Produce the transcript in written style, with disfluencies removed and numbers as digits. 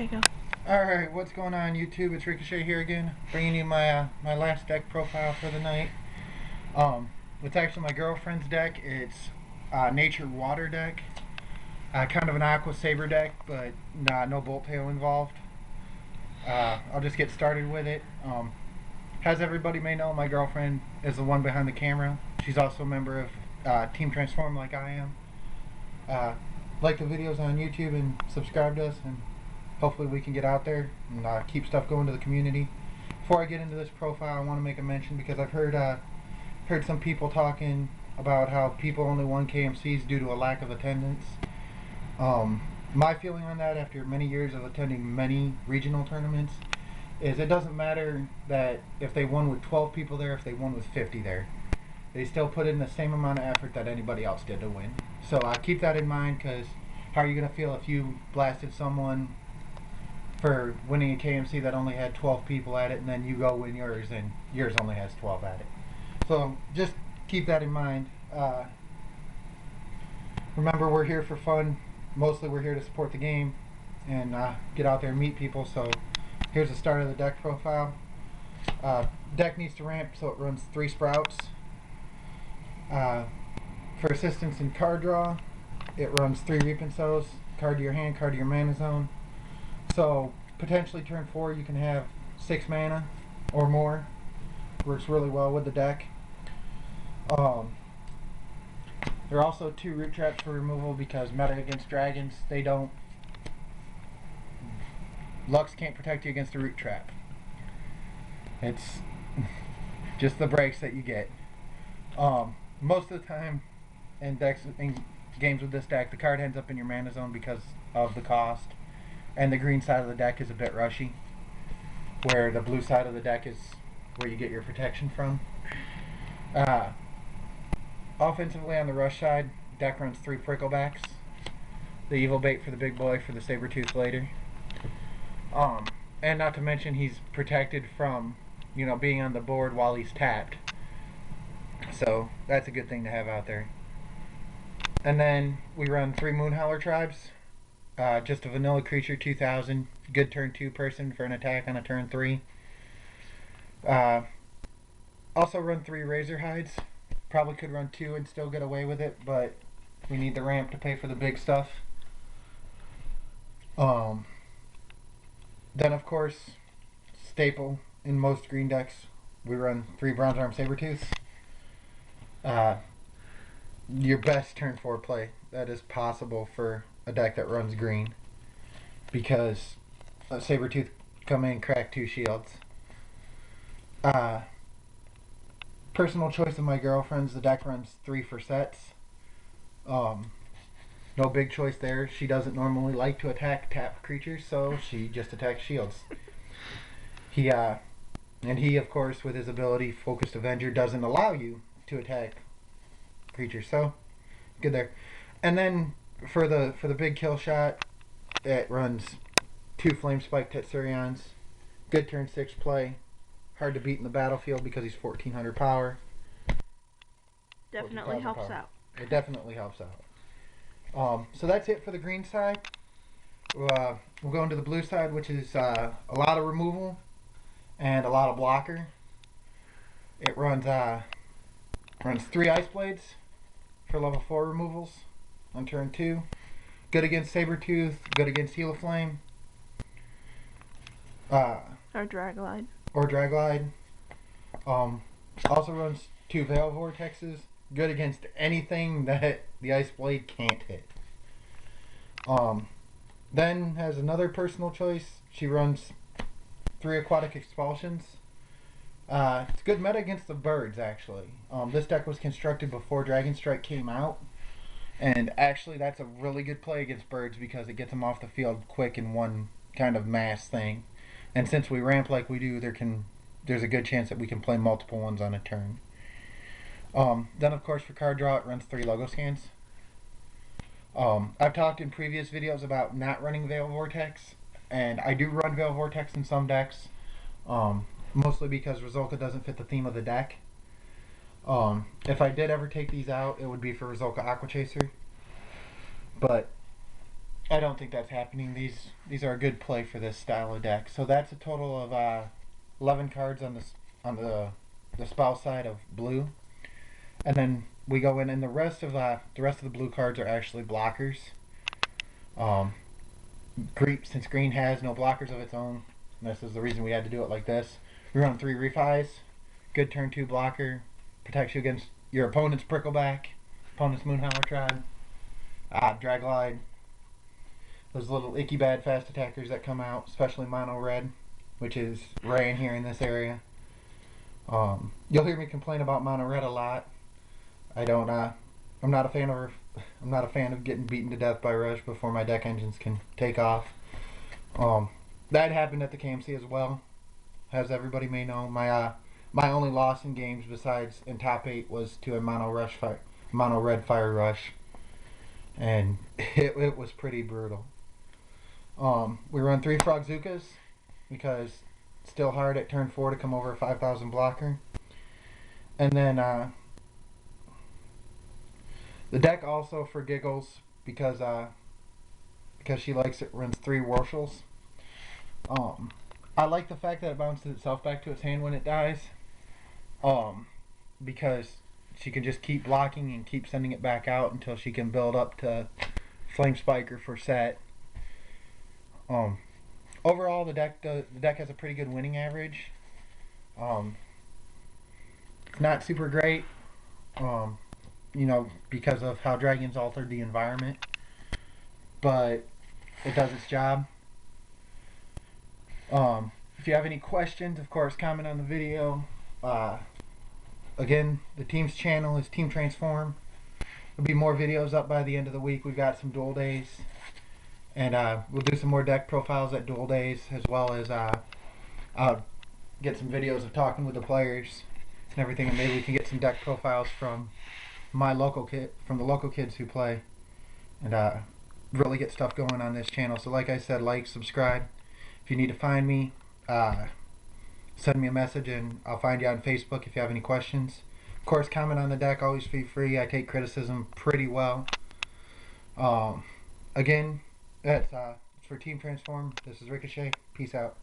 Okay, go. Alright, what's going on YouTube? It's Ricochet here again, bringing you my last deck profile for the night. It's actually my girlfriend's deck. It's Nature Water deck. Kind of an Aqua Saber deck, but no Bolt Tail involved. I'll just get started with it. As everybody may know, my girlfriend is the one behind the camera. She's also a member of Team Transform like I am. Like the videos on YouTube and subscribe to us, and hopefully we can get out there and keep stuff going to the community. Before I get into this profile, I want to make a mention because I've heard some people talking about how people only won KMCs due to a lack of attendance. My feeling on that, after many years of attending many regional tournaments, is it doesn't matter that if they won with 12 people there, if they won with 50 there. They still put in the same amount of effort that anybody else did to win. So keep that in mind, because how are you going to feel if you blasted someone for winning a KMC that only had 12 people at it, and then you go win yours and yours only has 12 at it. So just keep that in mind. Remember, we're here for fun. Mostly we're here to support the game and get out there and meet people. So here's the start of the deck profile. Deck needs to ramp, so it runs 3 sprouts. For assistance in card draw, it runs 3 Reap and Sows, card to your hand, card to your mana zone. So potentially turn 4 you can have 6 mana or more. Works really well with the deck. There are also 2 root traps for removal because meta against dragons, they don't. Lux can't protect you against a root trap. It's just the breaks that you get. Most of the time in games with this deck, the card ends up in your mana zone because of the cost. And the green side of the deck is a bit rushy, where the blue side of the deck is where you get your protection from. Offensively on the rush side, deck runs 3 Pricklebacks, the evil bait for the big boy for the Saber-Tooth later. And not to mention he's protected from, being on the board while he's tapped. So that's a good thing to have out there. And then we run 3 Moonhowler Tribes. Just a vanilla creature, 2000. Good turn 2 person for an attack on a turn 3. Also run 3 Razor Hides. Probably could run 2 and still get away with it, but we need the ramp to pay for the big stuff. Then of course, staple in most green decks, we run 3 Bronze Arm Saber-Tooths. Your best turn 4 play that is possible for a deck that runs green, because a Saber-Tooth come in and crack 2 shields. Personal choice of my girlfriend's, the deck runs 3 for sets. No big choice there. She doesn't normally like to attack tap creatures, so she just attacks shields. He of course, with his ability Focused Avenger, doesn't allow you to attack creatures, so good there. And then for the big kill shot, it runs 2 Flame Spike Tetsurions. Good turn 6 play. Hard to beat in the battlefield because he's 1400 power. Definitely helps power. out. It definitely helps out. So that's it for the green side. We'll go into the blue side, which is a lot of removal and a lot of blocker. It runs 3 Ice Blades for level 4 removals on turn 2. Good against Saber-Tooth, good against Heal of Flame. Or Draglide. Also runs 2 Veil Vortexes, good against anything that the Ice Blade can't hit. Then has another personal choice. She runs 3 Aquatic Expulsions. It's good meta against the birds, actually. This deck was constructed before Dragon Strike came out, and actually that's a really good play against birds because it gets them off the field quick in one kind of mass thing. And since we ramp like we do, there's a good chance that we can play multiple ones on a turn. Then of course for card draw, it runs 3 Logo Scans. I've talked in previous videos about not running Veil Vortex, and I do run Veil Vortex in some decks, mostly because Rizolka doesn't fit the theme of the deck. If I did ever take these out, it would be for Rizolka Aqua Chaser. But I don't think that's happening. These are a good play for this style of deck. So that's a total of 11 cards on the spouse side of blue, and then we go in, and the rest of the blue cards are actually blockers. Since green has no blockers of its own, and this is the reason we had to do it like this. We run 3 refis. Good turn 2 blocker, protects you against your opponent's Prickleback, opponent's Moonhowler Tribe, Draglide. Those little icky bad fast attackers that come out, especially mono red, which is rare in here in this area. You'll hear me complain about mono red a lot. I'm not a fan of getting beaten to death by Rush before my deck engines can take off. That happened at the KMC as well, as everybody may know. My only loss in games besides in top 8 was to a mono red fire rush, and it was pretty brutal. We run 3 Frogzookas because it's still hard at turn 4 to come over a 5,000 blocker. And then the deck also, for giggles, because she likes it, runs 3 Warshals. I like the fact that it bounces itself back to its hand when it dies, because she can just keep blocking and keep sending it back out until she can build up to Flame Spiker for set. Overall, the deck has a pretty good winning average. It's not super great, because of how dragons altered the environment, but it does its job. If you have any questions, of course, comment on the video. Again, the team's channel is Team Transform. There'll be more videos up by the end of the week. We've got some duel days. And we'll do some more deck profiles at duel days, as well as get some videos of talking with the players and everything, and maybe we can get some deck profiles from the local kids who play, and really get stuff going on this channel. So like I said, like, subscribe. If you need to find me, send me a message and I'll find you on Facebook if you have any questions. Of course, comment on the deck, always feel free. I take criticism pretty well. Again, that's for Team Transform. This is Ricochet. Peace out.